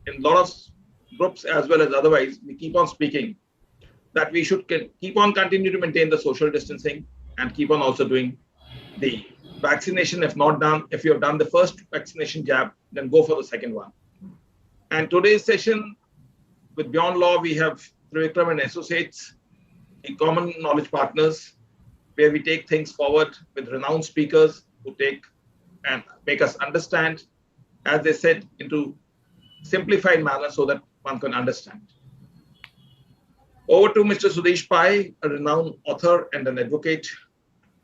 in a lot of groups as well as otherwise, we keep on speaking that we should keep on continue to maintain the social distancing and keep on also doing the vaccination. If not done, if you have done the first vaccination jab, then go for the second one. And today's session with Beyond Law, we have Trivikram and Associates, the common knowledge partners, where we take things forward with renowned speakers who take and make us understand, as they said, into simplified manner so that one can understand. Over to Mr. Sudhish Pai, a renowned author and an advocate,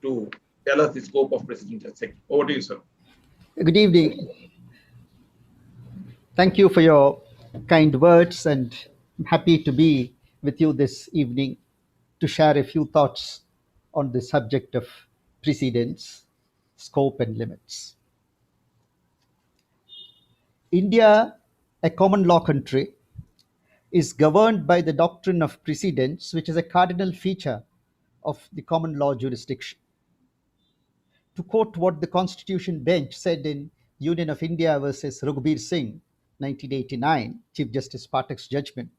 to tell us the scope of precedent. Over to you, sir. Good evening. Thank you for your kind words, and I'm happy to be with you this evening to share a few thoughts on the subject of precedents, scope, and limits. India, a common law country, is governed by the doctrine of precedents, which is a cardinal feature of the common law jurisdiction. To quote what the Constitution Bench said in Union of India versus Raghuveer Singh, 1989, Chief Justice Pathak's judgment,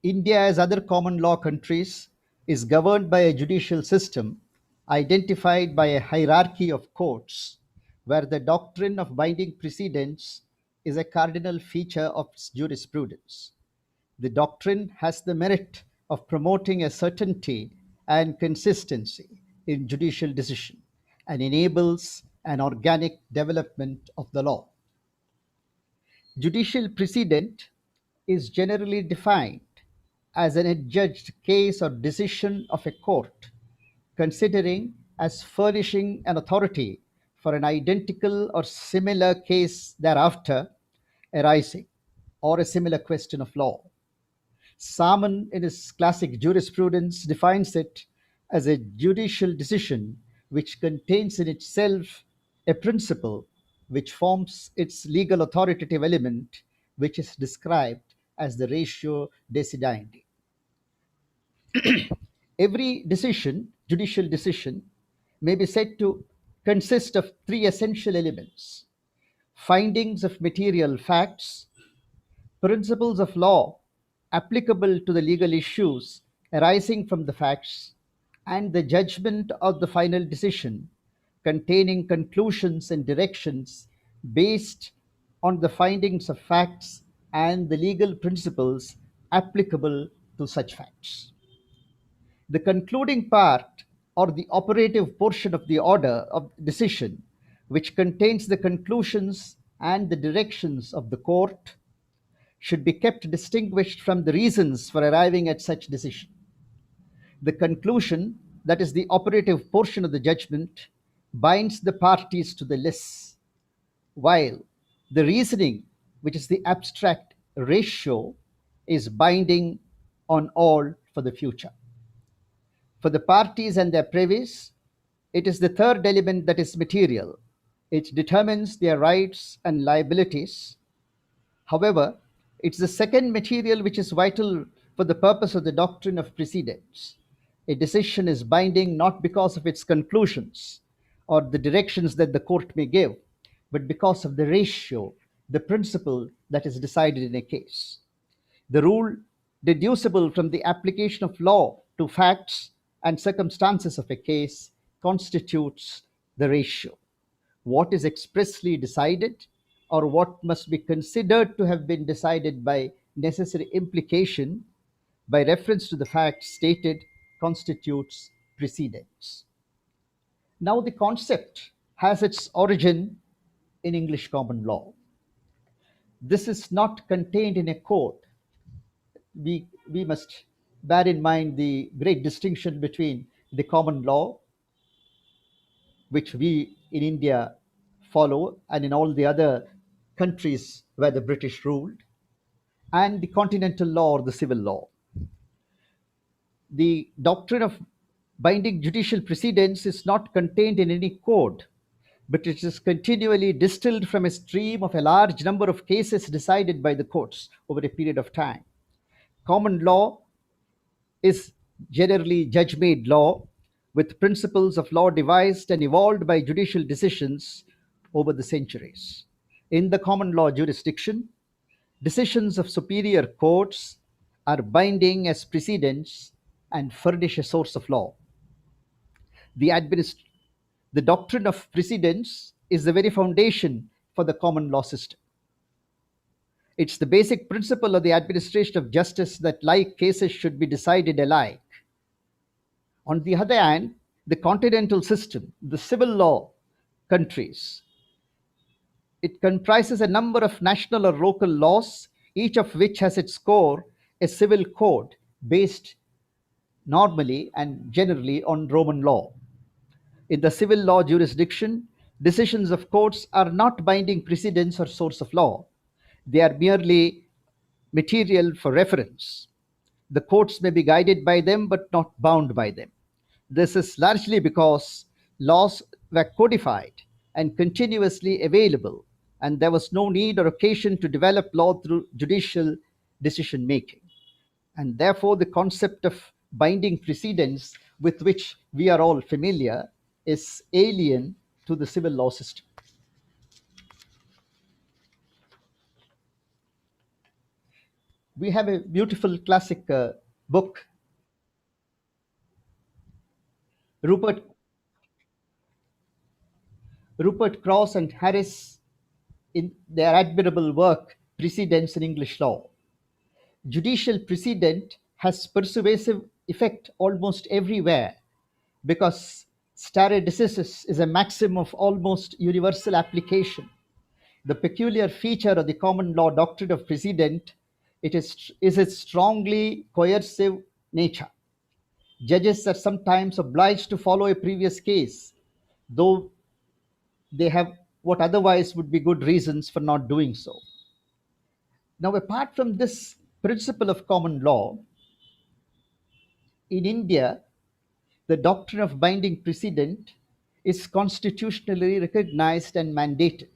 India, as other common law countries, is governed by a judicial system identified by a hierarchy of courts, where the doctrine of binding precedents is a cardinal feature of its jurisprudence. The doctrine has the merit of promoting a certainty and consistency in judicial decision and enables an organic development of the law. Judicial precedent is generally defined as an adjudged case or decision of a court, considering as furnishing an authority for an identical or similar case thereafter arising, or a similar question of law. Salmon, in his classic jurisprudence, defines it as a judicial decision which contains in itself a principle which forms its legal authoritative element, which is described as the ratio decidendi. Every decision, judicial decision, may be said to consist of three essential elements: findings of material facts, principles of law applicable to the legal issues arising from the facts, and the judgment of the final decision containing conclusions and directions based on the findings of facts and the legal principles applicable to such facts. The concluding part, or the operative portion of the order of decision, which contains the conclusions and the directions of the court, should be kept distinguished from the reasons for arriving at such decision. The conclusion, that is the operative portion of the judgment, binds the parties to the less, while the reasoning, which is the abstract ratio, is binding on all for the future. For the parties and their previes, it is the third element that is material. It determines their rights and liabilities. However, it's the second material which is vital for the purpose of the doctrine of precedents. A decision is binding not because of its conclusions or the directions that the court may give, but because of the ratio, the principle that is decided in a case. The rule deducible from the application of law to facts and circumstances of a case constitutes the ratio. What is expressly decided, or what must be considered to have been decided by necessary implication by reference to the facts stated, constitutes precedents. Now, the concept has its origin in English common law. This is not contained in a code. We must bear in mind the great distinction between the common law, which we in India follow, and in all the other countries where the British ruled, and the continental law or the civil law. The doctrine of binding judicial precedents is not contained in any code, but it is continually distilled from a stream of a large number of cases decided by the courts over a period of time. Common law is generally judge made law, with principles of law devised and evolved by judicial decisions over the centuries. In the common law jurisdiction, Decisions of superior courts are binding as precedents and furnish a source of law. The, administ- the doctrine of precedents is the very foundation for the common law system. It's the basic principle of the administration of justice that like cases should be decided alike. On the other hand, the continental system, the civil law countries, it comprises a number of national or local laws, each of which has its core a civil code based normally and generally on Roman law. In the civil law jurisdiction, decisions of courts are not binding precedents or source of law. They are merely material for reference. The courts may be guided by them but not bound by them. This is largely because laws were codified and continuously available, and there was no need or occasion to develop law through judicial decision making. And therefore, the concept of binding precedents with which we are all familiar is alien to the civil law system. We have a beautiful classic book, Rupert, Rupert Cross and Harris, in their admirable work, Precedents in English Law. Judicial precedent has persuasive effect almost everywhere because stare decisis is a maxim of almost universal application. The peculiar feature of the common law doctrine of precedent is its strongly coercive nature. Judges are sometimes obliged to follow a previous case, though they have what otherwise would be good reasons for not doing so. Now, apart from this principle of common law, in India, the doctrine of binding precedent is constitutionally recognized and mandated.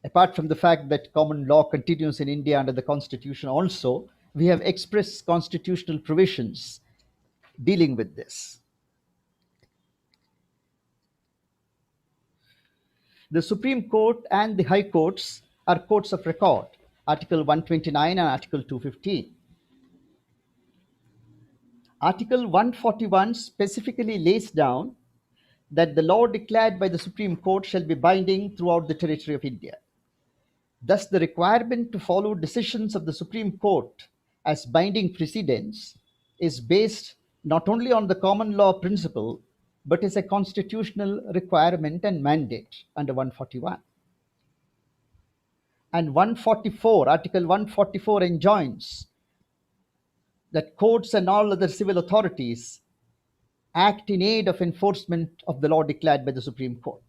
Apart from the fact that common law continues in India under the Constitution, also, we have express constitutional provisions dealing with this. The Supreme Court and the High Courts are courts of record, Article 129 and Article 215. Article 141 specifically lays down that the law declared by the Supreme Court shall be binding throughout the territory of India. Thus, the requirement to follow decisions of the Supreme Court as binding precedents is based not only on the common law principle but is a constitutional requirement and mandate under 141. And 144, Article 144 enjoins that courts and all other civil authorities act in aid of enforcement of the law declared by the Supreme Court.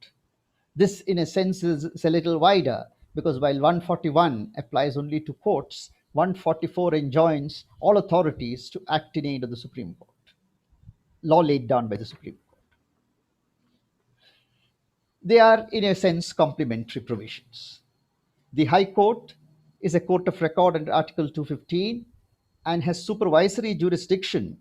This, in a sense, is a little wider because while 141 applies only to courts, 144 enjoins all authorities to act in aid of the Supreme Court, law laid down by the Supreme Court. They are, in a sense, complementary provisions. The High Court is a court of record under Article 215 and has supervisory jurisdiction.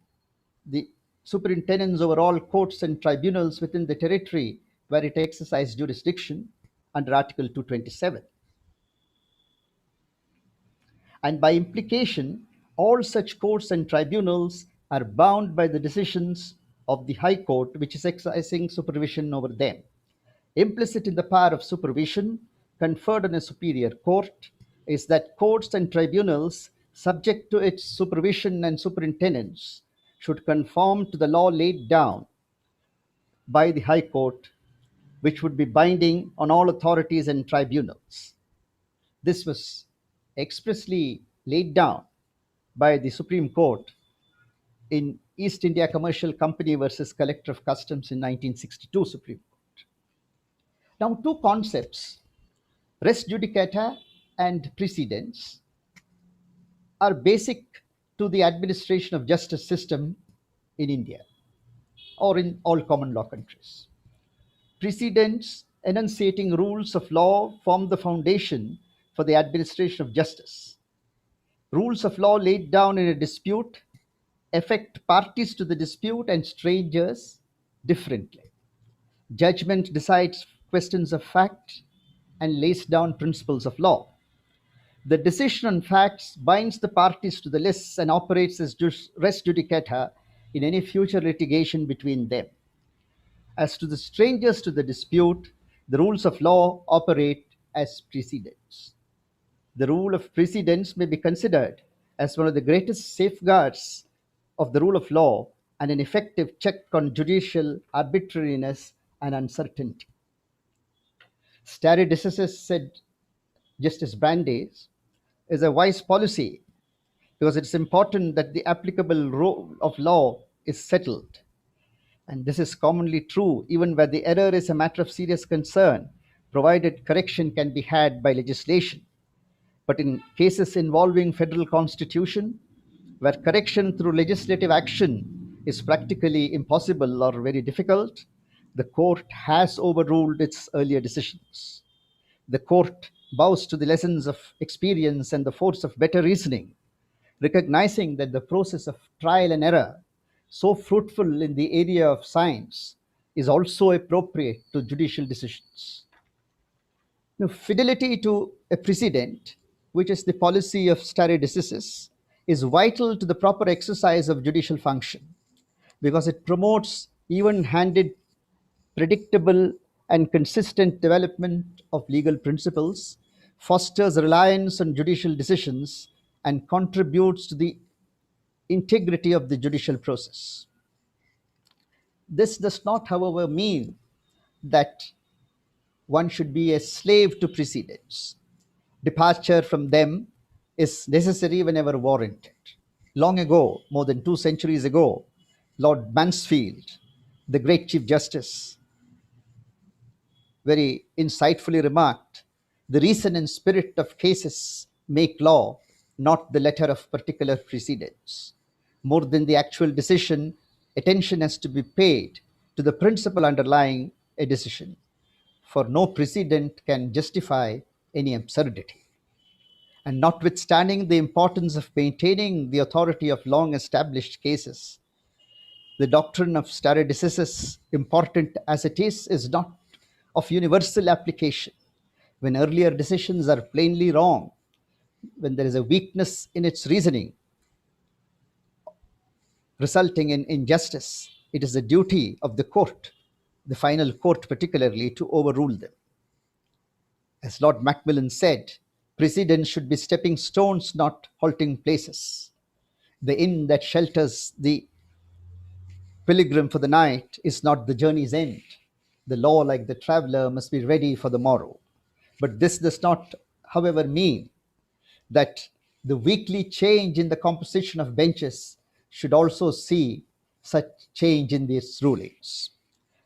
The superintendence over all courts and tribunals within the territory where it exercises jurisdiction under Article 227. And by implication, all such courts and tribunals are bound by the decisions of the High Court, which is exercising supervision over them. Implicit in the power of supervision conferred on a superior court is that courts and tribunals, subject to its supervision and superintendence, should conform to the law laid down by the High Court, which would be binding on all authorities and tribunals. This was expressly laid down by the Supreme Court in East India Commercial Company versus Collector of Customs in 1962 Supreme Court. Now, two concepts, res judicata and precedents, are basic to the administration of justice system in India or in all common law countries. Precedents enunciating rules of law form the foundation for the administration of justice. Rules of law laid down in a dispute affect parties to the dispute and strangers differently. Judgment decides questions of fact, and lays down principles of law. The decision on facts binds the parties to the lists and operates as res judicata in any future litigation between them. As to the strangers to the dispute, the rules of law operate as precedents. The rule of precedence may be considered as one of the greatest safeguards of the rule of law and an effective check on judicial arbitrariness and uncertainty. Stare decisis, said Justice Brandeis, is a wise policy because it's important that the applicable rule of law is settled. And this is commonly true even where the error is a matter of serious concern, provided correction can be had by legislation. But in cases involving federal constitution, where correction through legislative action is practically impossible or very difficult, the court has overruled its earlier decisions. The court bows to the lessons of experience and the force of better reasoning, recognizing that the process of trial and error, so fruitful in the area of science, is also appropriate to judicial decisions. Now, fidelity to a precedent, which is the policy of stare decisis, is vital to the proper exercise of judicial function because it promotes even handed, predictable, and consistent development of legal principles, fosters reliance on judicial decisions, and contributes to the integrity of the judicial process. This does not, however, mean that one should be a slave to precedents. Departure from them is necessary whenever warranted. Long ago, more than 2 centuries ago, Lord Mansfield, the great Chief Justice, very insightfully remarked, the reason and spirit of cases make law, not the letter of particular precedents. More than the actual decision, attention has to be paid to the principle underlying a decision, for no precedent can justify any absurdity. And notwithstanding the importance of maintaining the authority of long established cases, the doctrine of stare decisis, important as it is not of universal application. When earlier decisions are plainly wrong, when there is a weakness in its reasoning resulting in injustice, it is the duty of the court, the final court particularly, to overrule them. As Lord Macmillan said, precedents should be stepping stones, not halting places. The inn that shelters the pilgrim for the night is not the journey's end. The law, like the traveler, must be ready for the morrow. But this does not, however, mean that the weekly change in the composition of benches should also see such change in these rulings.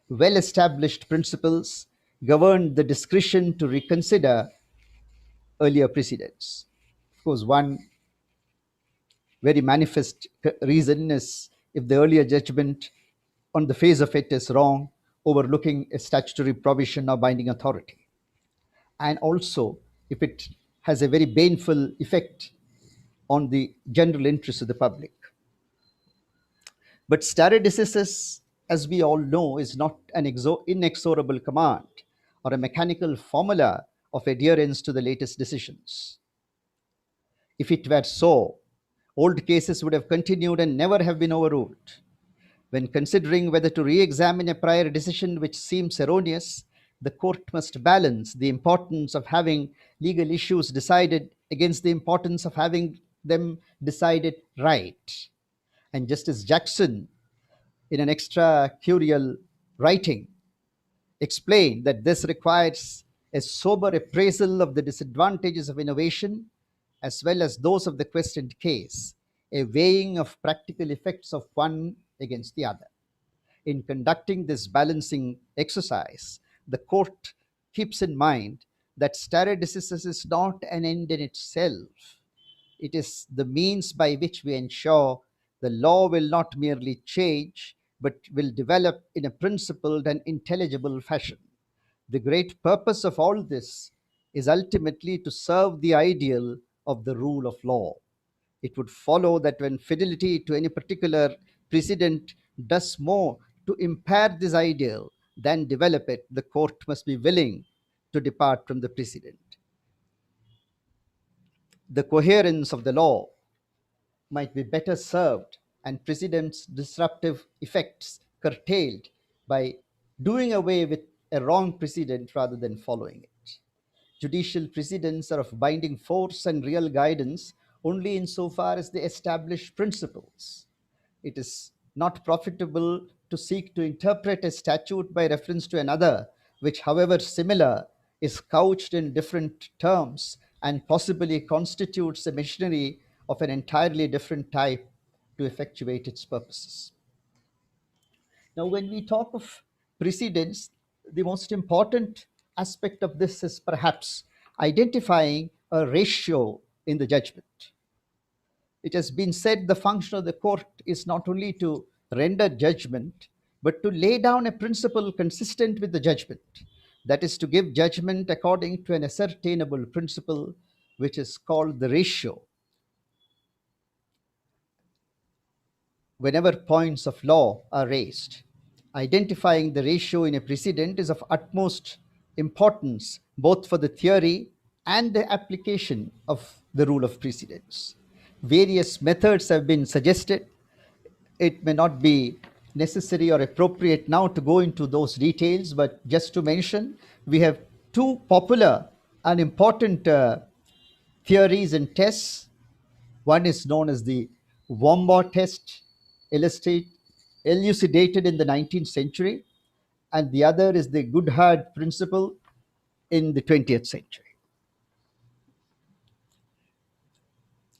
Well established principles govern the discretion to reconsider earlier precedents. Of course, one very manifest reason is if the earlier judgment on the face of it is wrong, overlooking a statutory provision or binding authority. And also, if it has a very baneful effect on the general interest of the public. But stare decisis, as we all know, is not an inexorable command or a mechanical formula of adherence to the latest decisions. If it were so, old cases would have continued and never have been overruled. When considering whether to re examine a prior decision which seems erroneous, the court must balance the importance of having legal issues decided against the importance of having them decided right. And Justice Jackson, in an extra curial writing, explained that this requires a sober appraisal of the disadvantages of innovation as well as those of the questioned case, a weighing of practical effects of one against the other. In conducting this balancing exercise, the court keeps in mind that stare decisis is not an end in itself. It is the means by which we ensure the law will not merely change, but will develop in a principled and intelligible fashion. The great purpose of all this is ultimately to serve the ideal of the rule of law. It would follow that when fidelity to any particular precedent does more to impair this ideal than develop it, the court must be willing to depart from the precedent. The coherence of the law might be better served and precedent's disruptive effects curtailed by doing away with a wrong precedent rather than following it. Judicial precedents are of binding force and real guidance only insofar as they establish principles. It is not profitable to seek to interpret a statute by reference to another, which, however similar, is couched in different terms and possibly constitutes a machinery of an entirely different type to effectuate its purposes. Now, when we talk of precedents, the most important aspect of this is perhaps identifying a ratio in the judgment. It has been said the function of the court is not only to render judgment, but to lay down a principle consistent with the judgment. That is, to give judgment according to an ascertainable principle, which is called the ratio. Whenever points of law are raised, identifying the ratio in a precedent is of utmost importance both for the theory and the application of the rule of precedence. Various methods have been suggested. It may not be necessary or appropriate now to go into those details, but just to mention, we have two popular and important theories and tests. One is known as the Wombat test, elucidated in the 19th century, and the other is the Goodhart principle in the 20th century.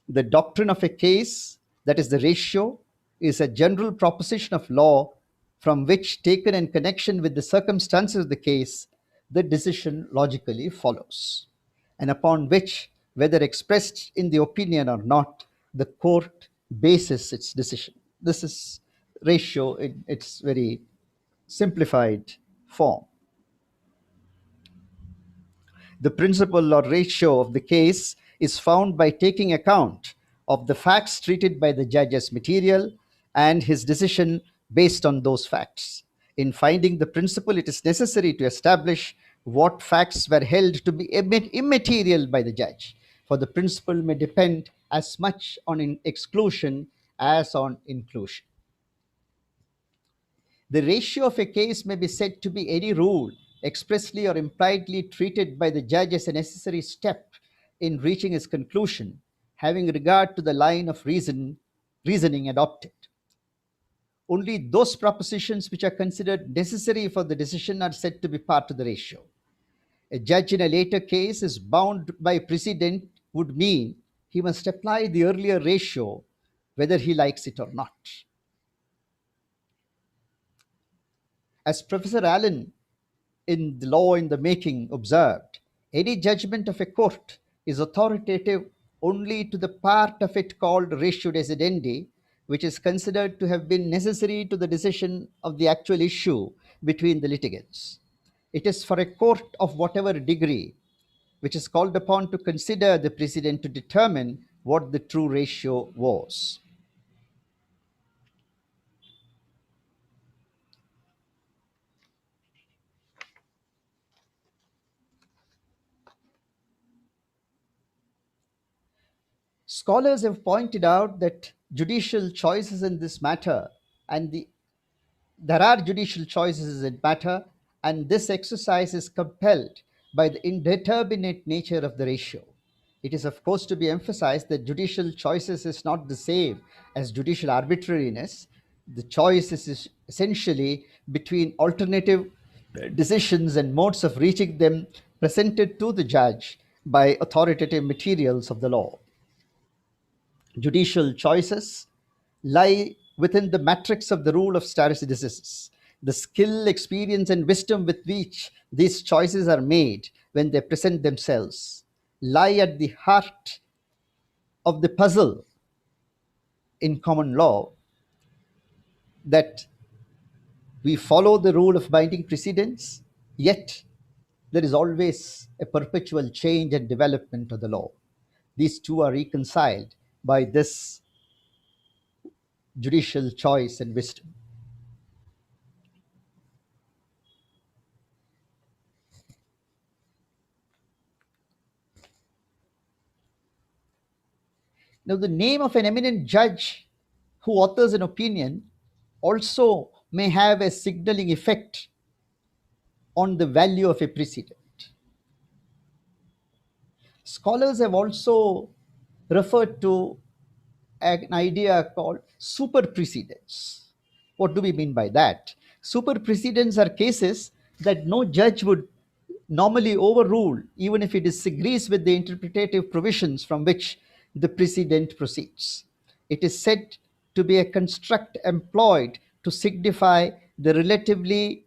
The doctrine of a case, that is the ratio, is a general proposition of law from which, taken in connection with the circumstances of the case, the decision logically follows, and upon which, whether expressed in the opinion or not, the court bases its decision. This is ratio in its very simplified form. The principle or ratio of the case is found by taking account of the facts treated by the judge as material and his decision based on those facts. In finding the principle, it is necessary to establish what facts were held to be immaterial by the judge, for the principle may depend as much on exclusion as on inclusion. The ratio of a case may be said to be any rule expressly or impliedly treated by the judge as a necessary step in reaching his conclusion, having regard to the line of reasoning adopted. Only those propositions which are considered necessary for the decision are said to be part of the ratio. A judge in a later case is bound by precedent would mean he must apply the earlier ratio whether he likes it or not. As Professor Allen in The Law in the Making observed, any judgment of a court is authoritative only to the part of it called ratio decidendi, which is considered to have been necessary to the decision of the actual issue between the litigants. It is for a court of whatever degree which is called upon to consider the precedent to determine what the true ratio was. Scholars have pointed out that judicial choices in this matter and there are judicial choices in matter, and this exercise is compelled by the indeterminate nature of the ratio. It is, of course, to be emphasized that judicial choices is not the same as judicial arbitrariness. The choice is essentially between alternative decisions and modes of reaching them presented to the judge by authoritative materials of the law. Judicial choices lie within the matrix of the rule of stare decisis. The skill, experience, and wisdom with which these choices are made when they present themselves lie at the heart of the puzzle in common law, that we follow the rule of binding precedents, yet there is always a perpetual change and development of the law. These two are reconciled by this judicial choice and wisdom. Now, the name of an eminent judge who authors an opinion also may have a signaling effect on the value of a precedent. Scholars have also referred to an idea called super precedents. What do we mean by that? Super precedents are cases that no judge would normally overrule, even if he disagrees with the interpretative provisions from which the precedent proceeds. It is said to be a construct employed to signify the relatively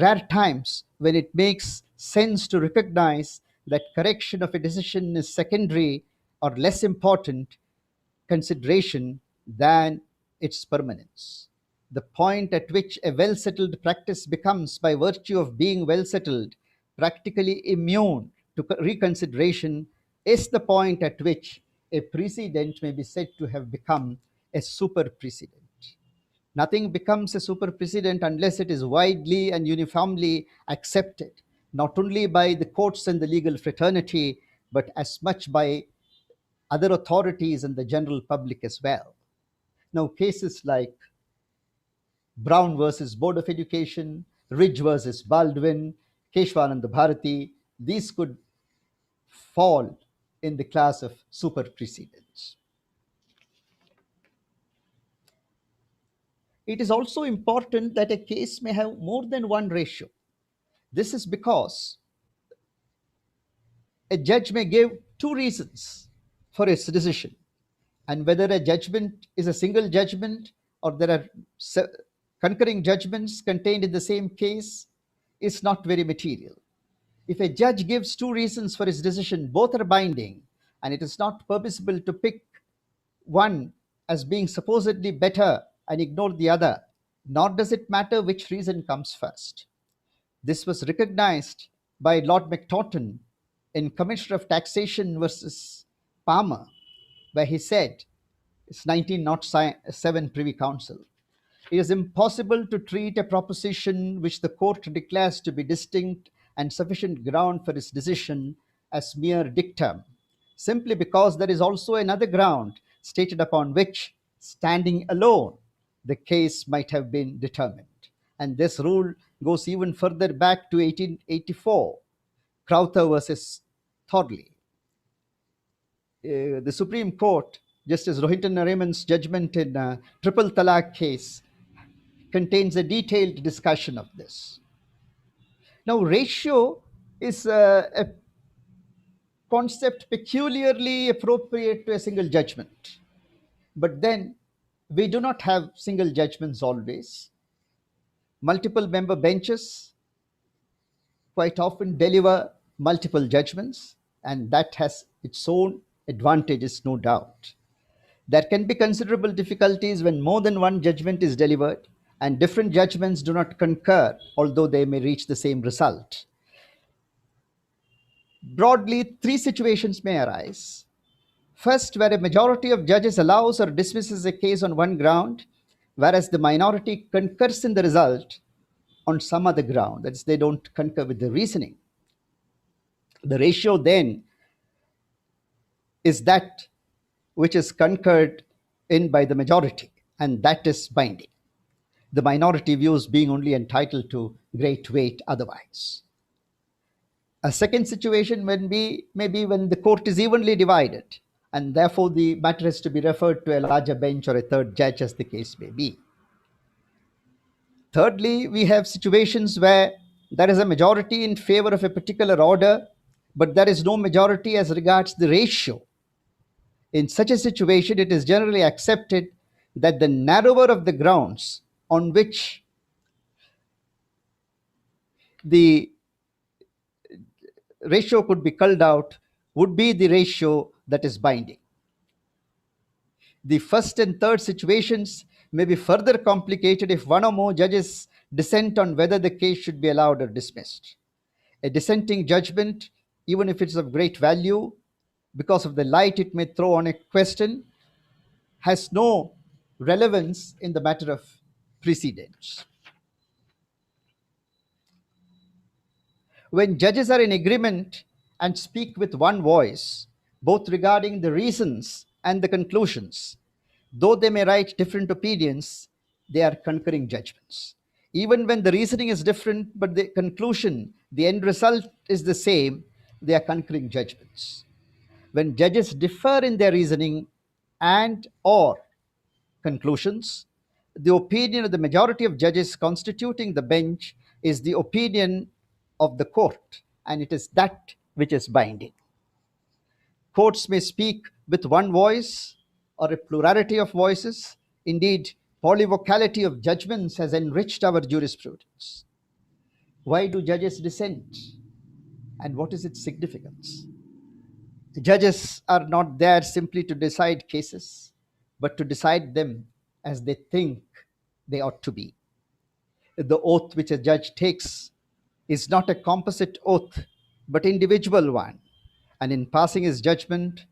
rare times when it makes sense to recognize that correction of a decision is secondary or less important consideration than its permanence. The point at which a well settled practice becomes, by virtue of being well settled, practically immune to reconsideration is the point at which a precedent may be said to have become a super precedent. Nothing becomes a super precedent unless it is widely and uniformly accepted, not only by the courts and the legal fraternity, but as much by other authorities and the general public as well. Now, cases like Brown versus Board of Education, Ridge versus Baldwin, Keshwananda Bharati, these could fall in the class of super precedents. It is also important that a case may have more than one ratio. This is because a judge may give two reasons for its decision, and whether a judgment is a single judgment or there are concurring judgments contained in the same case is not very material. If a judge gives two reasons for his decision, both are binding, and it is not permissible to pick one as being supposedly better and ignore the other, nor does it matter which reason comes first. This was recognized by Lord Macdonald in Commissioner of Taxation versus Palmer, where he said, it's 1907 Privy Council, it is impossible to treat a proposition which the court declares to be distinct and sufficient ground for its decision as mere dictum, simply because there is also another ground stated upon which, standing alone, the case might have been determined. And this rule goes even further back to 1884, Crowther versus Thorley. The Supreme Court, Justice Rohinton Nariman's judgment in Triple Talaq case, contains a detailed discussion of this. Now, ratio is a concept peculiarly appropriate to a single judgment. But then we do not have single judgments always. Multiple member benches quite often deliver multiple judgments, and that has its own advantages, no doubt. There can be considerable difficulties when more than one judgment is delivered and different judgments do not concur, although they may reach the same result. Broadly, three situations may arise. First, where a majority of judges allows or dismisses a case on one ground, whereas the minority concurs in the result on some other ground, that is, they don't concur with the reasoning. The ratio then is that which is concurred in by the majority, and that is binding. The minority views being only entitled to great weight otherwise. A second situation may be when the court is evenly divided, and therefore the matter is to be referred to a larger bench or a third judge, as the case may be. Thirdly, we have situations where there is a majority in favor of a particular order, but there is no majority as regards the ratio. In such a situation, it is generally accepted that the narrower of the grounds on which the ratio could be culled out would be the ratio that is binding. The first and third situations may be further complicated if one or more judges dissent on whether the case should be allowed or dismissed. A dissenting judgment, even if it's of great value, because of the light it may throw on a question, has no relevance in the matter of precedents. When judges are in agreement and speak with one voice, both regarding the reasons and the conclusions. Though they may write different opinions, they are concurring judgments. Even when the reasoning is different, but the conclusion, the end result is the same, they are concurring judgments. When judges differ in their reasoning and or conclusions, the opinion of the majority of judges constituting the bench is the opinion of the court, and it is that which is binding. Courts may speak with one voice or a plurality of voices. Indeed, polyvocality of judgments has enriched our jurisprudence. Why do judges dissent? And what is its significance? The judges are not there simply to decide cases, but to decide them as they think they ought to be. The oath which a judge takes is not a composite oath, but individual one. And in passing his judgment,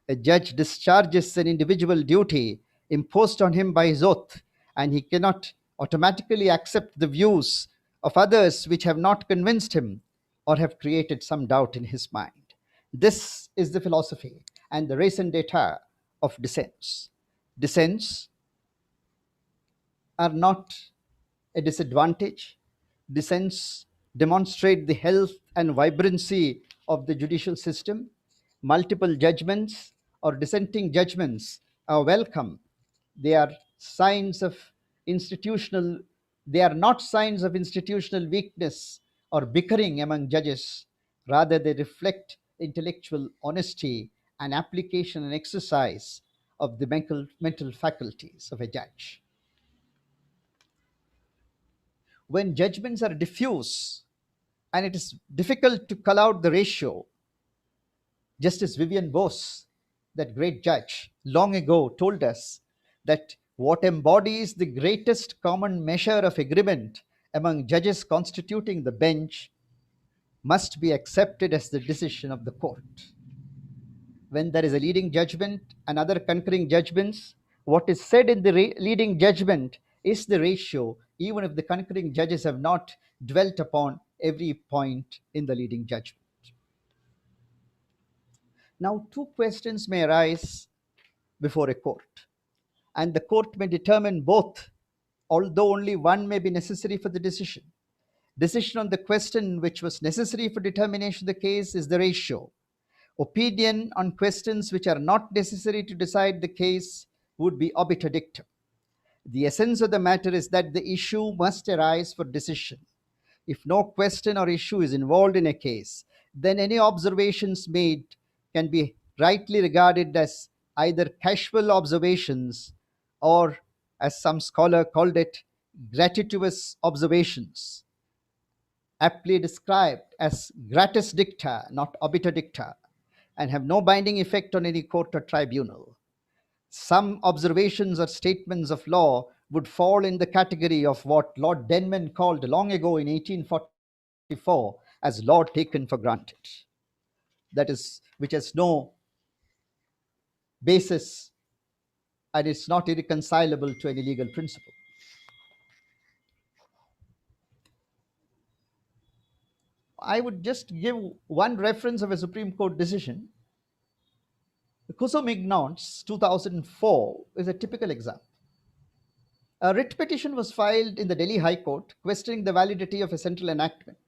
a judge discharges an individual duty imposed on him by his oath, and he cannot automatically accept the views of others which have not convinced him or have created some doubt in his mind. This is the philosophy and the raison d'etre of dissents. Dissents are not a disadvantage. Dissents demonstrate the health and vibrancy of the judicial system. Multiple judgments or dissenting judgments are welcome. They are signs of institutional, they are not signs of institutional weakness or bickering among judges. Rather, they reflect intellectual honesty and application and exercise of the mental faculties of a judge. When judgments are diffuse and it is difficult to cull out the ratio, Justice Vivian Bose, that great judge, long ago told us that what embodies the greatest common measure of agreement among judges constituting the bench must be accepted as the decision of the court. When there is a leading judgment and other concurring judgments, what is said in the leading judgment is the ratio, even if the concurring judges have not dwelt upon every point in the leading judgment. Now, two questions may arise before a court, and the court may determine both, although only one may be necessary for the decision. Decision on the question which was necessary for determination of the case is the ratio. Opinion on questions which are not necessary to decide the case would be obiter dictum. The essence of the matter is that the issue must arise for decision. If no question or issue is involved in a case, then any observations made can be rightly regarded as either casual observations or, as some scholar called it, gratuitous observations, aptly described as gratis dicta, not obiter dicta, and have no binding effect on any court or tribunal. Some observations or statements of law would fall in the category of what Lord Denman called long ago in 1844 as law taken for granted. That is, which has no basis and it's not irreconcilable to any legal principle. I would just give one reference of a Supreme Court decision. The Cuso-Mignon's 2004 is a typical example. A writ petition was filed in the Delhi High Court questioning the validity of a central enactment.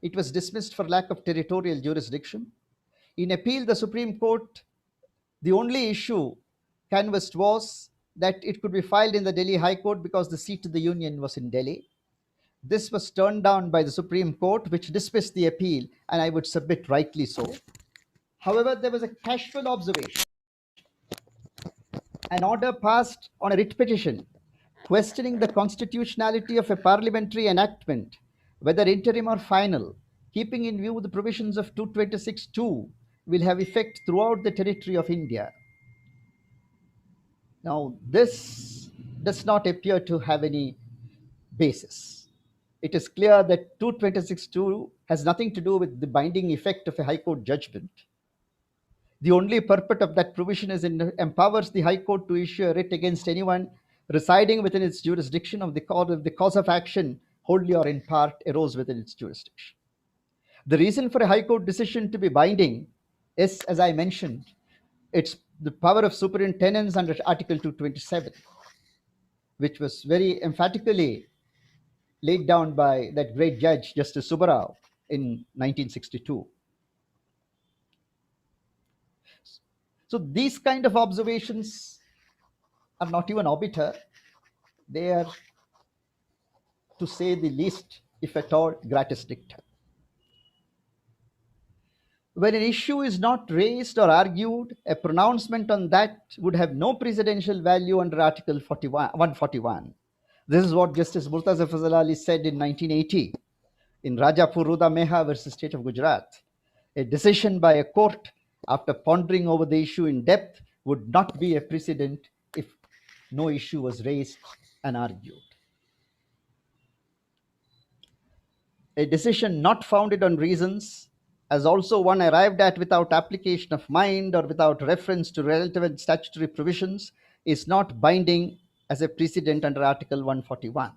It was dismissed for lack of territorial jurisdiction. In appeal, the Supreme Court, the only issue canvassed was that it could be filed in the Delhi High Court because the seat of the Union was in Delhi. This was turned down by the Supreme Court, which dismissed the appeal, and I would submit rightly so. However, there was a casual observation. An order passed on a writ petition questioning the constitutionality of a parliamentary enactment, whether interim or final, keeping in view the provisions of 226(2), will have effect throughout the territory of India. Now, this does not appear to have any basis. It is clear that 226(2) has nothing to do with the binding effect of a High Court judgment. The only purport of that provision is it empowers the High Court to issue a writ against anyone residing within its jurisdiction of the cause of action wholly or in part arose within its jurisdiction. The reason for a High Court decision to be binding is, as I mentioned, its the power of superintendence under Article 227, which was very emphatically laid down by that great judge, Justice Subbarao, in 1962. So these kind of observations are not even obiter, they are, to say the least, if at all, gratis dicta. When an issue is not raised or argued, a pronouncement on that would have no precedential value under Article 141. This is what Justice Murtaza Fazal Ali said in 1980 in Rajapur Ruda Meha versus State of Gujarat. A decision by a court after pondering over the issue in depth would not be a precedent if no issue was raised and argued. A decision not founded on reasons, as also one arrived at without application of mind or without reference to relevant statutory provisions, is not binding as a precedent under Article 141.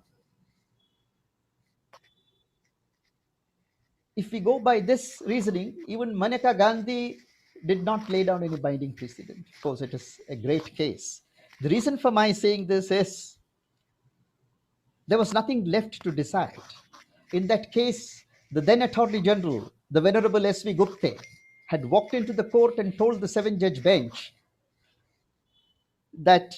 If we go by this reasoning, even Maneka Gandhi did not lay down any binding precedent. Of course, it is a great case. The reason for my saying this is there was nothing left to decide. In that case, the then Attorney General, the Venerable S.V. Gupte, had walked into the court and told the seven-judge bench that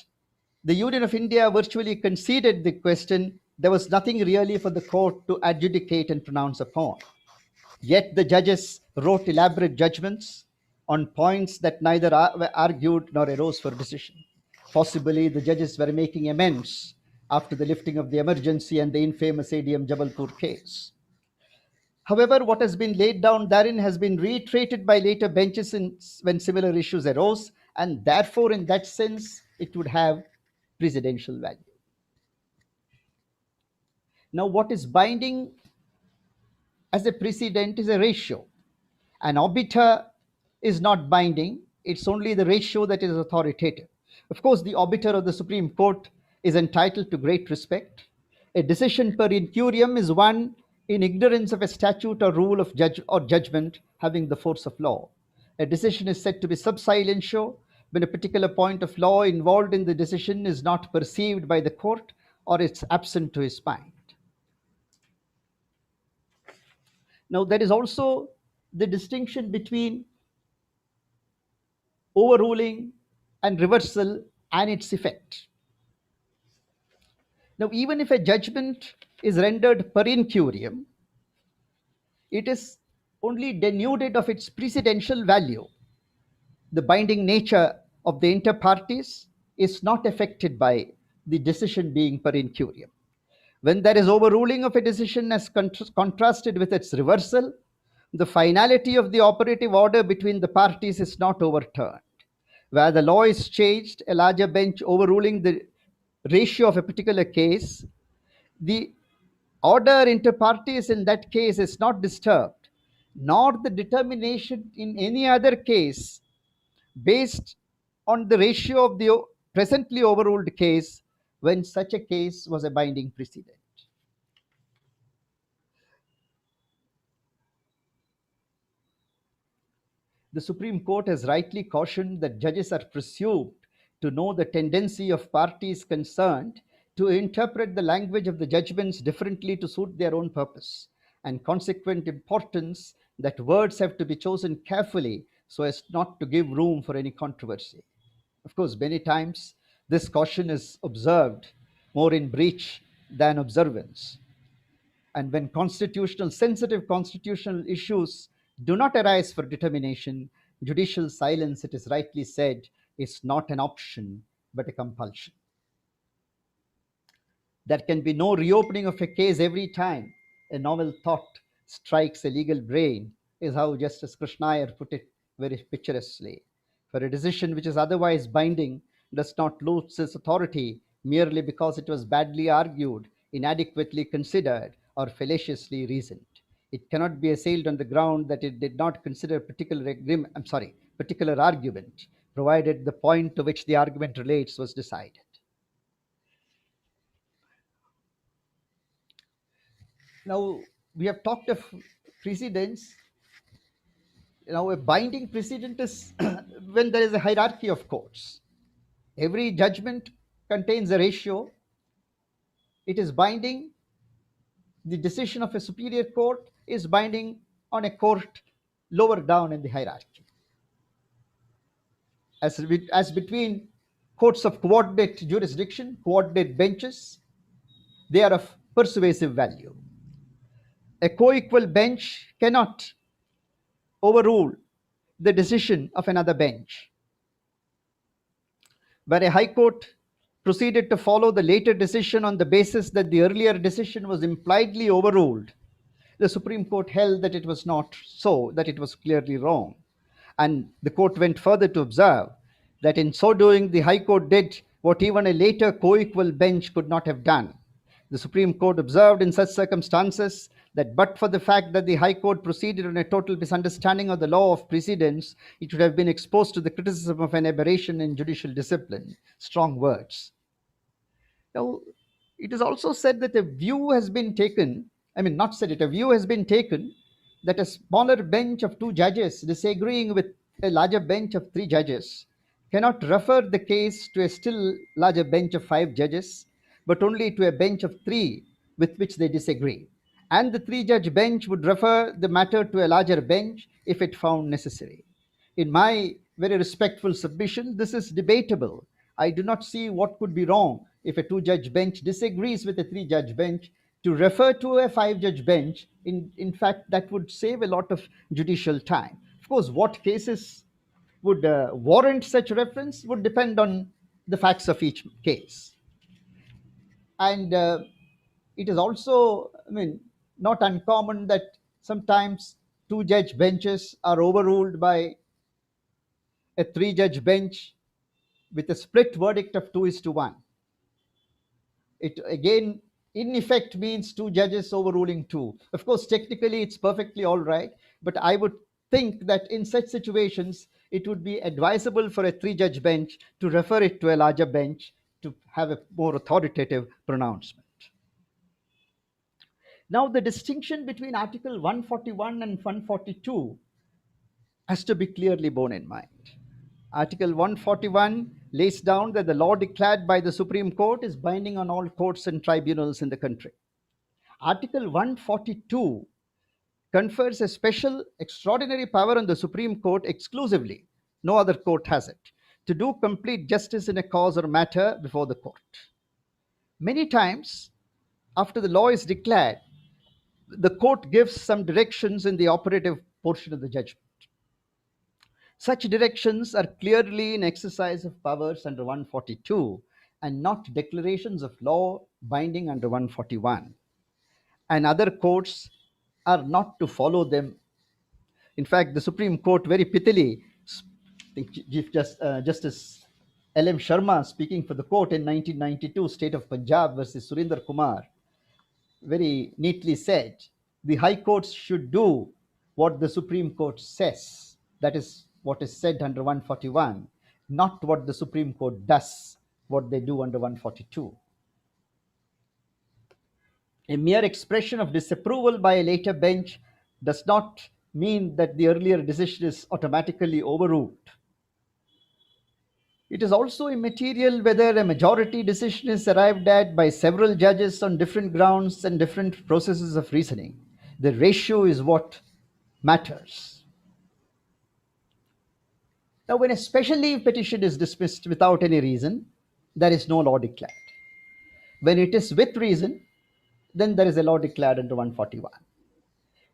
the Union of India virtually conceded the question. There was nothing really for the court to adjudicate and pronounce upon. Yet the judges wrote elaborate judgments on points that neither were argued nor arose for decision. Possibly the judges were making amends after the lifting of the emergency and the infamous ADM Jabalpur case. However, what has been laid down therein has been reiterated by later benches when similar issues arose, and therefore, in that sense, it would have precedential value. Now, what is binding as a precedent is a ratio. An obiter is not binding, it's only the ratio that is authoritative. Of course, the obiter of the Supreme Court is entitled to great respect. A decision per incurium is one in ignorance of a statute or rule of judgment having the force of law. A decision is said to be sub silentio when a particular point of law involved in the decision is not perceived by the court or it's absent to his mind. Now, there is also the distinction between overruling and reversal and its effect. Now, even if a judgment is rendered per incurium, it is only denuded of its precedential value. The binding nature of the inter partes is not affected by the decision being per incurium. When there is overruling of a decision as contrasted with its reversal, the finality of the operative order between the parties is not overturned. Where the law is changed, a larger bench overruling the ratio of a particular case, the order inter partes in that case is not disturbed, nor the determination in any other case based on the ratio of the presently overruled case when such a case was a binding precedent. The Supreme Court has rightly cautioned that judges are presumed to know the tendency of parties concerned to interpret the language of the judgments differently to suit their own purpose, and consequent importance that words have to be chosen carefully so as not to give room for any controversy. Of course, many times this caution is observed more in breach than observance. And when sensitive constitutional issues do not arise for determination, judicial silence, it is rightly said, is not an option but a compulsion. There can be no reopening of a case every time a novel thought strikes a legal brain, is how Justice Krishna Iyer put it very picturesquely. For a decision which is otherwise binding does not lose its authority merely because it was badly argued, inadequately considered, or fallaciously reasoned. It cannot be assailed on the ground that it did not consider particular argument, provided the point to which the argument relates was decided. Now, we have talked of precedents. A binding precedent is when there is a hierarchy of courts. Every judgment contains a ratio. It is binding. The decision of a superior court is binding on a court lower down in the hierarchy. As between courts of coordinate jurisdiction, coordinate benches, they are of persuasive value. A co-equal bench cannot overrule the decision of another bench. Where a high court proceeded to follow the later decision on the basis that the earlier decision was impliedly overruled, the Supreme Court held that it was not so, that it was clearly wrong. And the court went further to observe that in so doing, the High Court did what even a later co equal bench could not have done. The Supreme Court observed in such circumstances that but for the fact that the High Court proceeded on a total misunderstanding of the law of precedents, it would have been exposed to the criticism of an aberration in judicial discipline. Strong words. Now, it is also said that a view has been taken, I mean, not said it, a view has been taken that a smaller bench of two judges disagreeing with a larger bench of three judges cannot refer the case to a still larger bench of five judges, but only to a bench of three with which they disagree. And the three judge bench would refer the matter to a larger bench if it found necessary. In my very respectful submission, this is debatable. I do not see what could be wrong if a two judge bench disagrees with a three judge bench to refer to a five judge bench. In fact, that would save a lot of judicial time. Of course, what cases would warrant such reference would depend on the facts of each case. And it is also, not uncommon that sometimes two judge benches are overruled by a three judge bench with a split verdict of 2 is to 1. It again, in effect, means two judges overruling two. Of course, technically, it's perfectly all right, but I would think that in such situations, it would be advisable for a three judge bench to refer it to a larger bench to have a more authoritative pronouncement. Now, the distinction between Article 141 and 142 has to be clearly borne in mind. Article 141 lays down that the law declared by the Supreme Court is binding on all courts and tribunals in the country. Article 142 confers a special, extraordinary power on the Supreme Court exclusively, no other court has it, to do complete justice in a cause or matter before the court. Many times, after the law is declared, the court gives some directions in the operative portion of the judgment. Such directions are clearly in exercise of powers under 142 and not declarations of law binding under 141. And other courts are not to follow them. In fact, the Supreme Court very pithily, Justice L.M. Sharma, speaking for the court in 1992, State of Punjab versus Surinder Kumar, very neatly said, the high courts should do what the Supreme Court says. That is what is said under 141, not what the Supreme Court does, what they do under 142. A mere expression of disapproval by a later bench does not mean that the earlier decision is automatically overruled. It is also immaterial whether a majority decision is arrived at by several judges on different grounds and different processes of reasoning. The ratio is what matters. Now, when a special leave petition is dismissed without any reason, there is no law declared. When it is with reason, then there is a law declared under 141.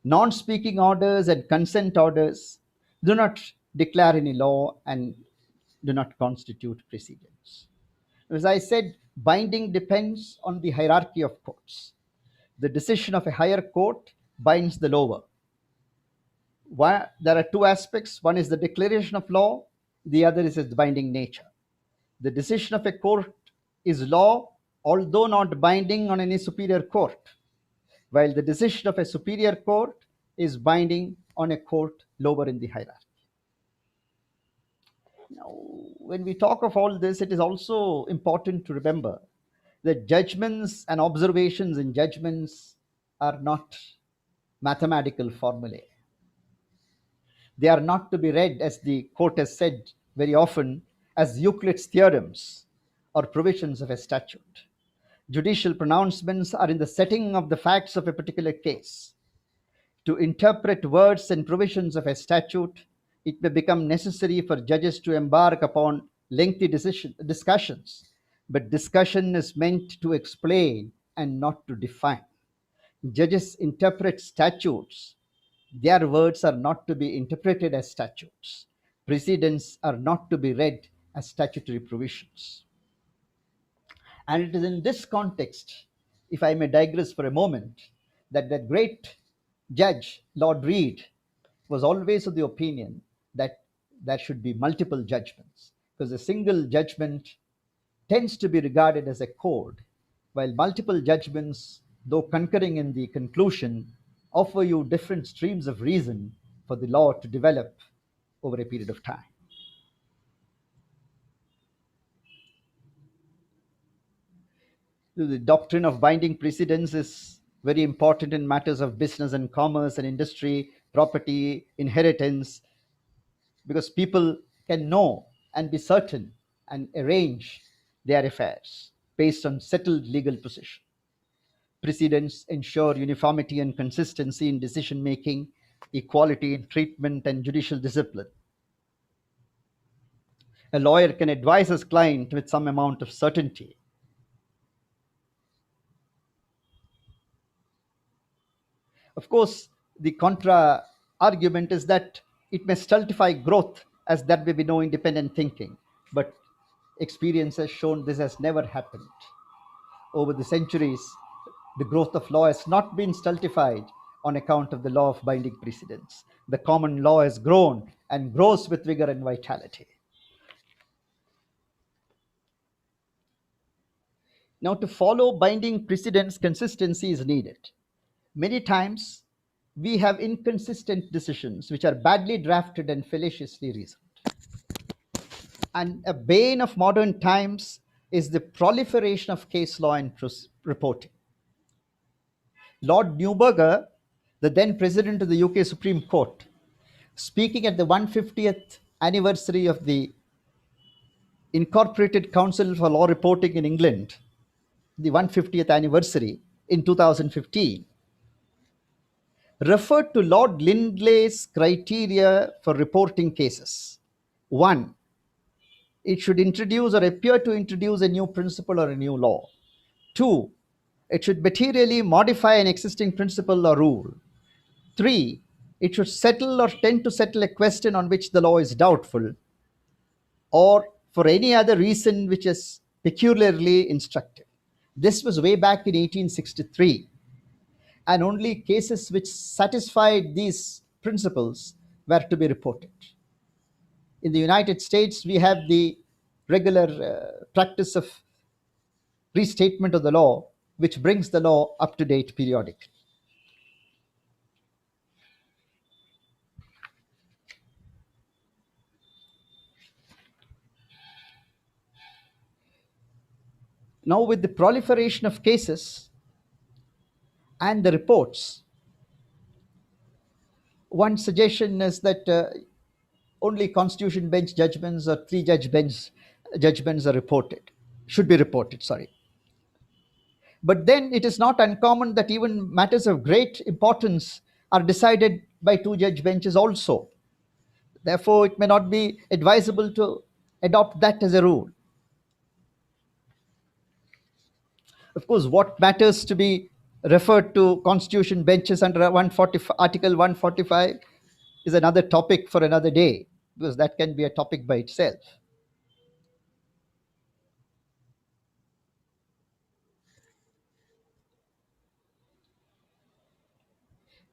Non speaking orders and consent orders do not declare any law and do not constitute precedents. As I said, binding depends on the hierarchy of courts. The decision of a higher court binds the lower. There are two aspects. One is the declaration of law, the other is its binding nature. The decision of a court is law, although not binding on any superior court, while the decision of a superior court is binding on a court lower in the hierarchy. Now, when we talk of all this, it is also important to remember that judgments and observations in judgments are not mathematical formulae. They are not to be read, as the court has said very often, as Euclid's theorems or provisions of a statute. Judicial pronouncements are in the setting of the facts of a particular case. To interpret words and provisions of a statute, it may become necessary for judges to embark upon lengthy discussions, but discussion is meant to explain and not to define. Judges interpret statutes. Their words are not to be interpreted as statutes. Precedents are not to be read as statutory provisions. And it is in this context, if I may digress for a moment, that the great judge, Lord Reed, was always of the opinion that there should be multiple judgments, because a single judgment tends to be regarded as a code, while multiple judgments, though concurring in the conclusion, offer you different streams of reason for the law to develop over a period of time. The doctrine of binding precedents is very important in matters of business and commerce and industry, property, inheritance, because people can know and be certain and arrange their affairs based on settled legal position. Precedents ensure uniformity and consistency in decision making, equality in treatment, and judicial discipline. A lawyer can advise his client with some amount of certainty. Of course, the contra argument is that it may stultify growth, as there may be no independent thinking. But experience has shown this has never happened. Over the centuries, the growth of law has not been stultified on account of the law of binding precedents. The common law has grown and grows with vigor and vitality. Now, to follow binding precedents, consistency is needed. Many times, we have inconsistent decisions which are badly drafted and fallaciously reasoned. And a bane of modern times is the proliferation of case law and reporting. Lord Neuberger, the then president of the UK Supreme Court, speaking at the 150th anniversary of the Incorporated Council for Law Reporting in England, the 150th anniversary in 2015, referred to Lord Lindley's criteria for reporting cases. One, it should introduce or appear to introduce a new principle or a new law. Two, it should materially modify an existing principle or rule. Three, it should settle or tend to settle a question on which the law is doubtful, or for any other reason which is peculiarly instructive. This was way back in 1863, and only cases which satisfied these principles were to be reported. In the United States, we have the regular practice of restatement of the law, which brings the law up to date periodically. Now, with the proliferation of cases and the reports, one suggestion is that only constitution bench judgments or three-judge bench judgments are reported, should be reported, sorry. But then it is not uncommon that even matters of great importance are decided by two-judge benches also. Therefore, it may not be advisable to adopt that as a rule. Of course, what matters to be referred to constitution benches under Article 145 is another topic for another day, because that can be a topic by itself.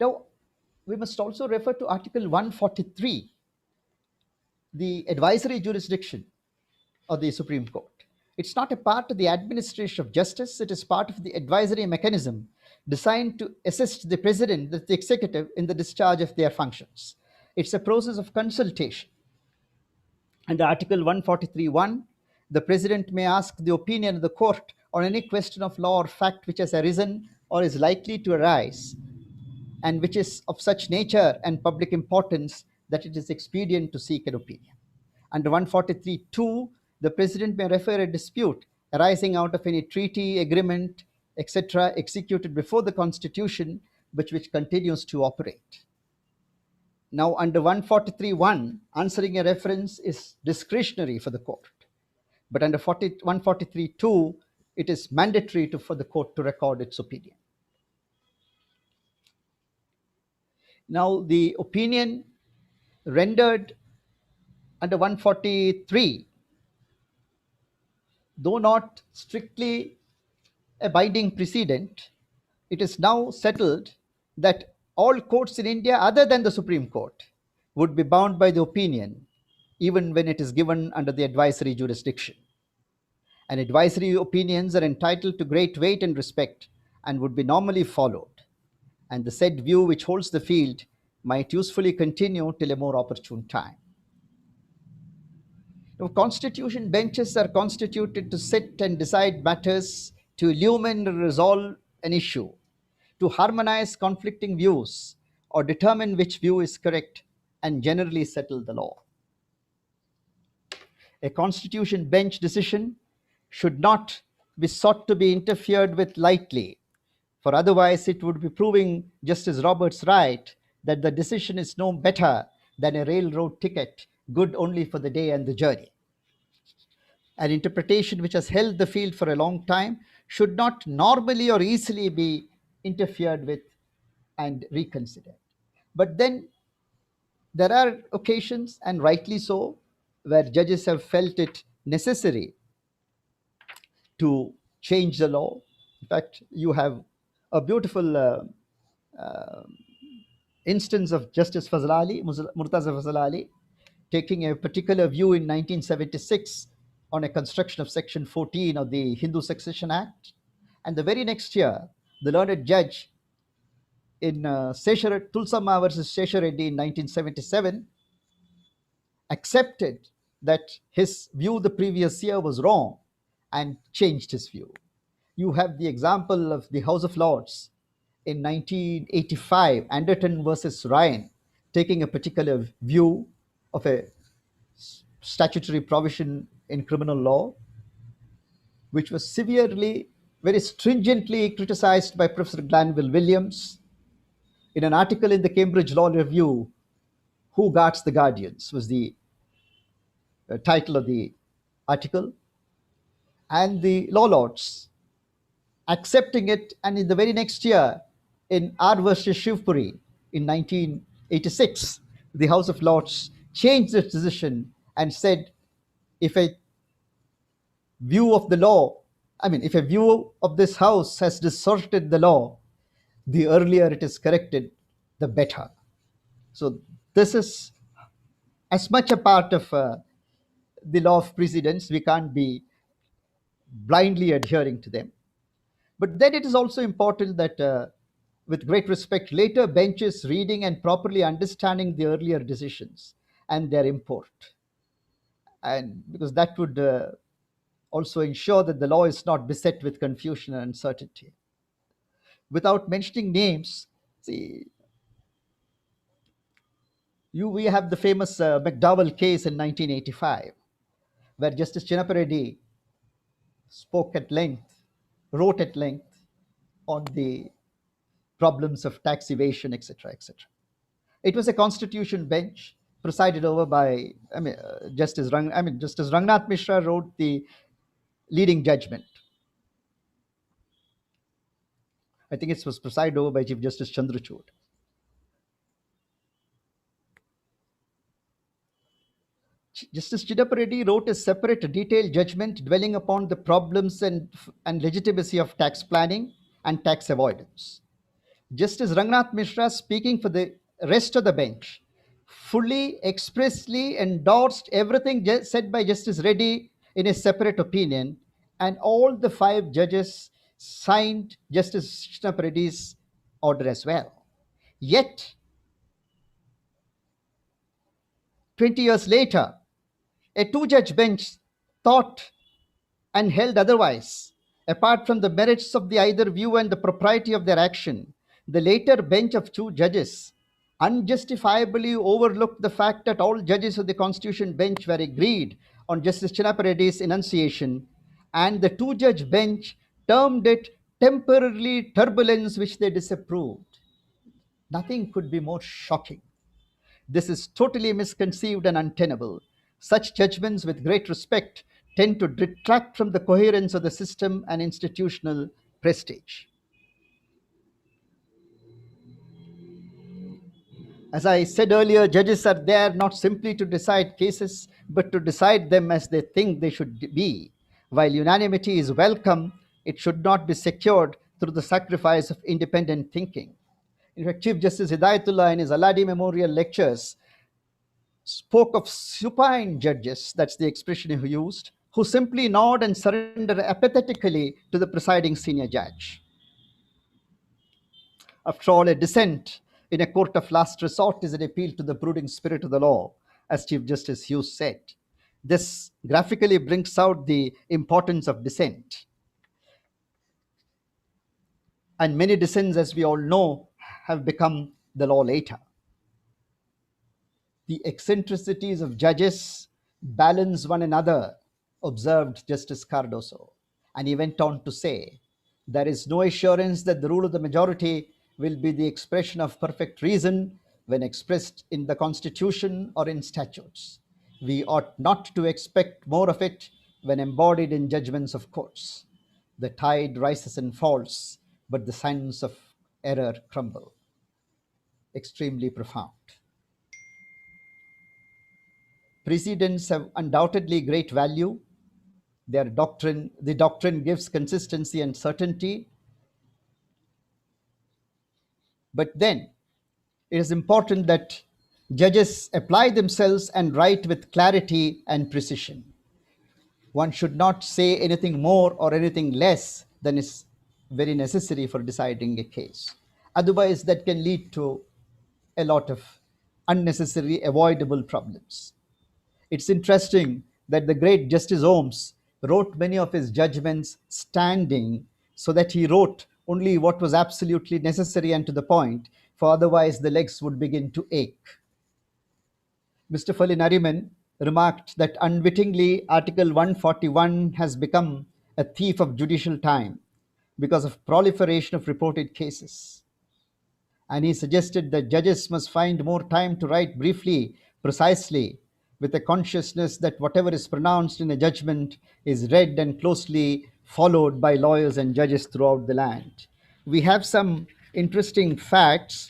Now, we must also refer to Article 143, the advisory jurisdiction of the Supreme Court. It's not a part of the administration of justice, it is part of the advisory mechanism designed to assist the president, the executive, in the discharge of their functions. It's a process of consultation. Under Article 143.1, the president may ask the opinion of the court on any question of law or fact which has arisen or is likely to arise, and which is of such nature and public importance that it is expedient to seek an opinion. Under 143.2, the President may refer a dispute arising out of any treaty, agreement, etc., executed before the Constitution, but which continues to operate. Now, under 143.1, answering a reference is discretionary for the court. But under 143.2, it is mandatory for the court to record its opinion. Now, the opinion rendered under 143, though not strictly a binding precedent, it is now settled that all courts in India, other than the Supreme Court, would be bound by the opinion, even when it is given under the advisory jurisdiction. And advisory opinions are entitled to great weight and respect and would be normally followed. And the said view which holds the field might usefully continue till a more opportune time. Now, constitution benches are constituted to sit and decide matters, to illumine and resolve an issue, to harmonize conflicting views, or determine which view is correct, and generally settle the law. A constitution bench decision should not be sought to be interfered with lightly, for otherwise it would be proving Justice Roberts right that the decision is no better than a railroad ticket, good only for the day and the journey. An interpretation which has held the field for a long time should not normally or easily be interfered with and reconsidered. But then there are occasions, and rightly so, where judges have felt it necessary to change the law. In fact, you have a beautiful instance of Justice Fazl Ali, Murtaza Fazl Ali, taking a particular view in 1976 on a construction of Section 14 of the Hindu Succession Act. And the very next year, the learned judge in Tulsamma versus Seshareddy in 1977 accepted that his view the previous year was wrong and changed his view. You have the example of the House of Lords in 1985, Anderton versus Ryan, taking a particular view of a statutory provision in criminal law, which was severely, very stringently criticized by Professor Glanville Williams. In an article in the Cambridge Law Review, "Who Guards the Guardians" was the title of the article. And the law lords accepting it, and in the very next year, in R versus Shivpuri in 1986, the House of Lords changed its decision and said, if a view of the law, if a view of this House has distorted the law, the earlier it is corrected, the better. So this is as much a part of the law of precedents. We can't be blindly adhering to them. But then it is also important that, with great respect, later benches reading and properly understanding the earlier decisions and their import. And because that would also ensure that the law is not beset with confusion and uncertainty. Without mentioning names, see, we have the famous Mcdowell case in 1985, where Justice Chinnappa Reddy spoke at length, wrote at length on the problems of tax evasion, etc., etc. It was a constitution bench presided over by Justice Rangnath Mishra wrote the leading judgment. I think it was presided over by Chief Justice Chandrachud. Justice Chinnappa Reddy wrote a separate detailed judgment dwelling upon the problems and legitimacy of tax planning and tax avoidance. Justice Rangnath Mishra, speaking for the rest of the bench, fully expressly endorsed everything said by Justice Reddy in a separate opinion, and all the 5 judges signed Justice Chinnappa Reddy's order as well. Yet, 20 years later, a 2-judge bench thought and held otherwise. Apart from the merits of the either view and the propriety of their action, the later bench of 2 judges unjustifiably overlooked the fact that all judges of the Constitution bench were agreed on Justice Chinnapareddy's enunciation, and the two judge bench termed it temporary turbulence which they disapproved. Nothing could be more shocking. This is totally misconceived and untenable. Such judgments, with great respect, tend to detract from the coherence of the system and institutional prestige. As I said earlier, judges are there not simply to decide cases, but to decide them as they think they should be. While unanimity is welcome, it should not be secured through the sacrifice of independent thinking. In fact, Chief Justice Hidayatullah in his Aladi Memorial Lectures spoke of supine judges, that's the expression he used, who simply nod and surrender apathetically to the presiding senior judge. After all, a dissent in a court of last resort is an appeal to the brooding spirit of the law, as Chief Justice Hughes said. This graphically brings out the importance of dissent. And many dissents, as we all know, have become the law later. The eccentricities of judges balance one another, observed Justice Cardoso. And he went on to say, there is no assurance that the rule of the majority will be the expression of perfect reason when expressed in the Constitution or in statutes. We ought not to expect more of it when embodied in judgments of courts. The tide rises and falls, but the sands of error crumble. Extremely profound. Precedents have undoubtedly great value. The doctrine gives consistency and certainty. But then it is important that judges apply themselves and write with clarity and precision. One should not say anything more or anything less than is very necessary for deciding a case. Otherwise, that can lead to a lot of unnecessary, avoidable problems. It's interesting that the great Justice Holmes wrote many of his judgments standing, so that he wrote only what was absolutely necessary and to the point, for otherwise the legs would begin to ache. Mr. Fali Nariman remarked that unwittingly Article 141 has become a thief of judicial time because of proliferation of reported cases. And he suggested that judges must find more time to write briefly, precisely, with a consciousness that whatever is pronounced in a judgment is read and closely followed by lawyers and judges throughout the land. We have some interesting facts.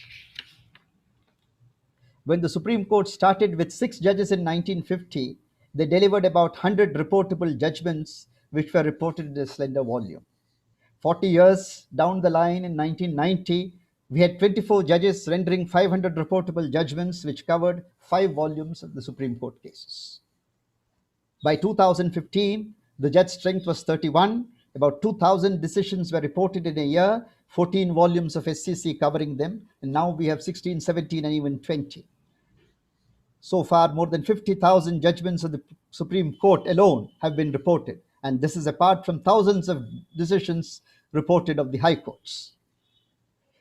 When the Supreme Court started with 6 judges in 1950, they delivered about 100 reportable judgments, which were reported in a slender volume. 40 years down the line, in 1990, we had 24 judges rendering 500 reportable judgments, which covered 5 volumes of the Supreme Court cases. By 2015, the judge strength was 31. About 2,000 decisions were reported in a year, 14 volumes of SCC covering them, and now we have 16, 17, and even 20. So far, more than 50,000 judgments of the Supreme Court alone have been reported, and this is apart from thousands of decisions reported of the high courts.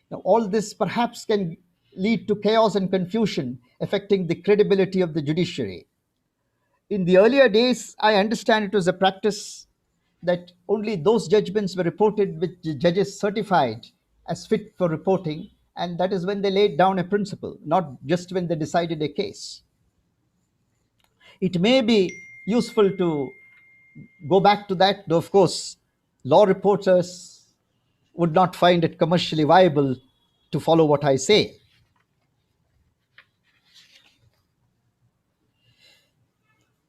Now, all this perhaps can lead to chaos and confusion affecting the credibility of the judiciary. In the earlier days, I understand it was a practice that only those judgments were reported which the judges certified as fit for reporting, and that is when they laid down a principle, not just when they decided a case. It may be useful to go back to that, though, of course, law reporters would not find it commercially viable to follow what I say.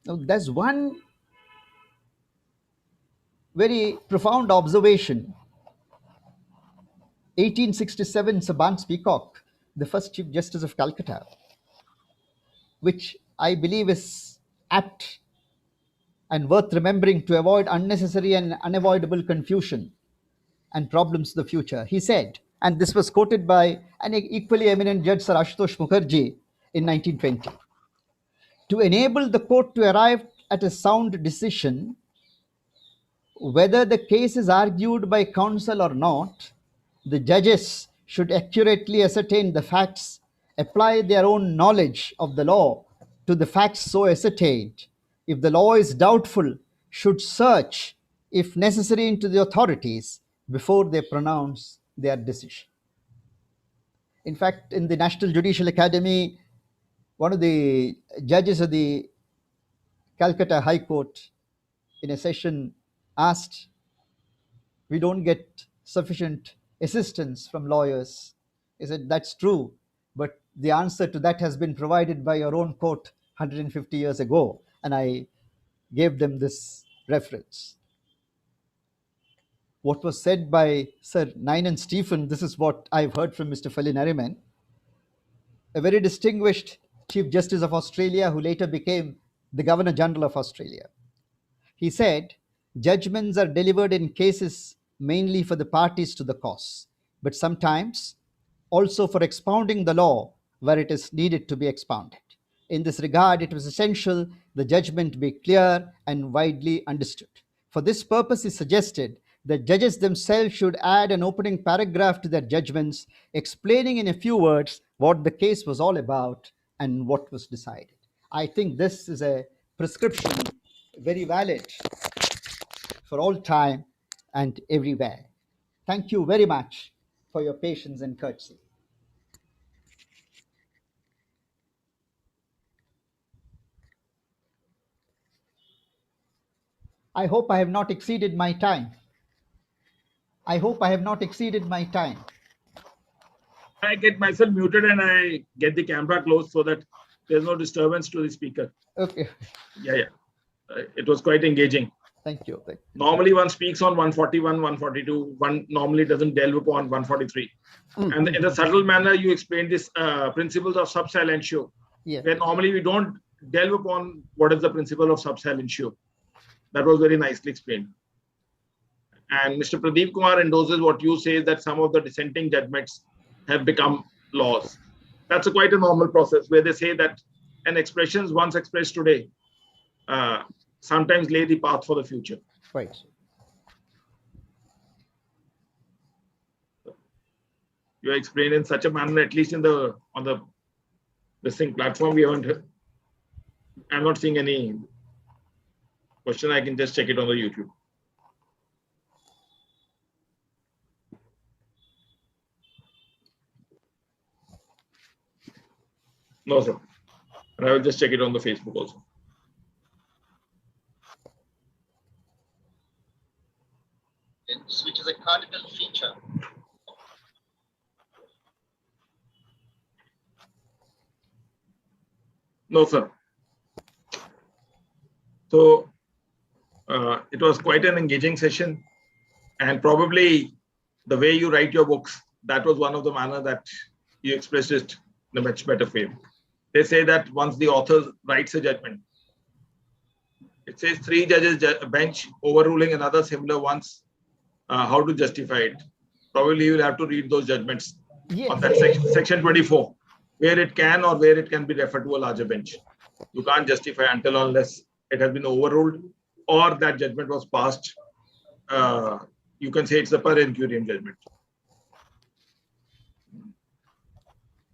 Now, there's one very profound observation. 1867, Sir Barnes Peacock, the first Chief Justice of Calcutta, which I believe is apt and worth remembering to avoid unnecessary and unavoidable confusion and problems in the future. He said, and this was quoted by an equally eminent judge, Sir Ashutosh Mukherjee, in 1920, to enable the court to arrive at a sound decision, whether the case is argued by counsel or not, the judges should accurately ascertain the facts apply their own knowledge of the law to the facts so ascertained. If the law is doubtful, should search, if necessary, into the authorities before they pronounce their decision. In fact, in the National Judicial Academy, one of the judges of the Calcutta High Court in a session asked, "We don't get sufficient assistance from lawyers." He said, "That's true, but the answer to that has been provided by your own court 150 years ago." And I gave them this reference. What was said by Sir Nainan Stephen, this is what I've heard from Mr. Falin Nariman, a very distinguished Chief Justice of Australia who later became the Governor General of Australia. He said, "Judgments are delivered in cases mainly for the parties to the cause, but sometimes also for expounding the law where it is needed to be expounded. In this regard, it was essential the judgment be clear and widely understood. For this purpose, he suggested that judges themselves should add an opening paragraph to their judgments, explaining in a few words what the case was all about and what was decided." I think this is a prescription very valid for all time and everywhere. Thank you very much for your patience and courtesy. I hope I have not exceeded my time. I hope I have not exceeded my time. I get myself muted and I get the camera closed so that there's no disturbance to the speaker. Okay. Yeah. It was quite engaging. Thank you. Normally one speaks on 141, 142. One normally doesn't delve upon 143. And in a subtle manner, you explained this principles of sub silentio. Yes. Where normally we don't delve upon what is the principle of sub silentio. That was very nicely explained. And Mr. Pradeep Kumar endorses what you say, that some of the dissenting judgments have become laws. That's quite a normal process where they say that an expression once expressed today sometimes lay the path for the future. Right. You explain in such a manner, at least on the listening platform, we haven't. I'm not seeing any question. I can just check it on the YouTube. No, sir. And I will just check it on the Facebook also. Which is a cardinal feature. No, sir. So it was quite an engaging session, and probably the way you write your books, that was one of the manner that you expressed it in a much better way. They say that once the author writes a judgment, it says 3 judges bench overruling another similar ones. How to justify it? Probably you will have to read those judgments on that section 24, where it can or where it can be referred to a larger bench. You can't justify until unless it has been overruled or that judgment was passed. You can say it's a per incuriam judgment.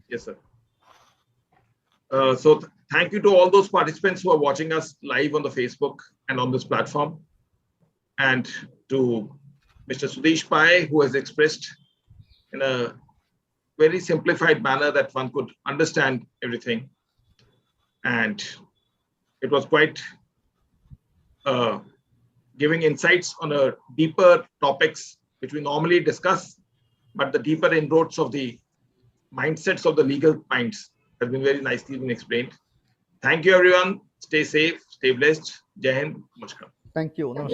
Yes, sir. So thank you to all those participants who are watching us live on the Facebook and on this platform, and to Mr. Sudhish Pai, who has expressed in a very simplified manner that one could understand everything. And it was quite giving insights on a deeper topics which we normally discuss, but the deeper inroads of the mindsets of the legal minds has been very nicely been explained. Thank you, everyone. Stay safe, stay blessed. Jai Hind. Namaskar. Thank you.